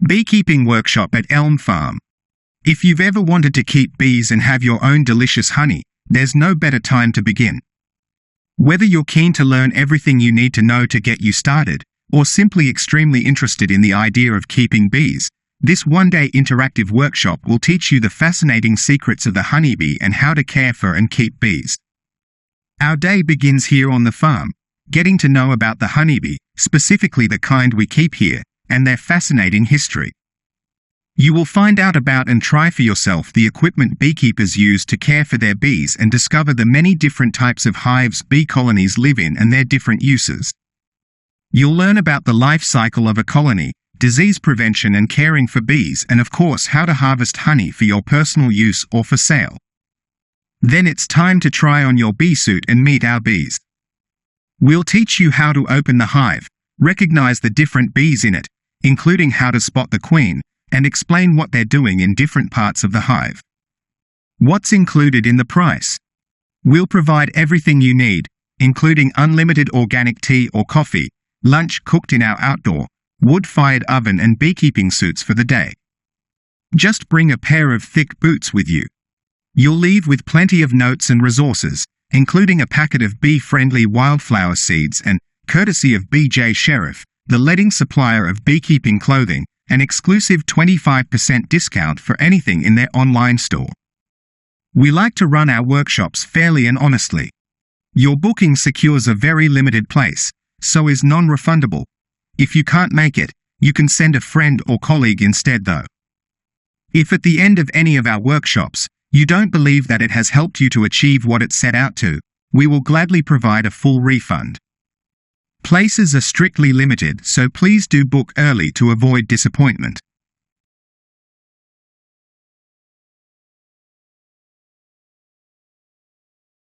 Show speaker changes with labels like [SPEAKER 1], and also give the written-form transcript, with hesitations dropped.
[SPEAKER 1] Beekeeping workshop at Elm Farm. If you've ever wanted to keep bees and have your own delicious honey, there's no better time to begin. Whether you're keen to learn everything you need to know to get you started, or simply extremely interested in the idea of keeping bees, this one-day interactive workshop will teach you the fascinating secrets of the honeybee and how to care for and keep bees. Our day begins here on the farm, getting to know about the honeybee, specifically the kind we keep here, and their fascinating history. You will find out about and try for yourself the equipment beekeepers use to care for their bees and discover the many different types of hives bee colonies live in and their different uses. You'll learn about the life cycle of a colony, disease prevention and caring for bees, and of course how to harvest honey for your personal use or for sale. Then it's time to try on your bee suit and meet our bees. We'll teach you how to open the hive, recognize the different bees in it, including how to spot the queen, and explain what they're doing in different parts of the hive. What's included in the price? We'll provide everything you need, including unlimited organic tea or coffee, lunch cooked in our outdoor, wood-fired oven and beekeeping suits for the day. Just bring a pair of thick boots with you. You'll leave with plenty of notes and resources, including a packet of bee-friendly wildflower seeds and, courtesy of BJ Sheriff, the leading supplier of beekeeping clothing, an exclusive 25% discount for anything in their online store. We like to run our workshops fairly and honestly. Your booking secures a very limited place, so is non-refundable. If you can't make it, you can send a friend or colleague instead though. If at the end of any of our workshops, you don't believe that it has helped you to achieve what it set out to, we will gladly provide a full refund. Places are strictly limited, so please do book early to avoid disappointment.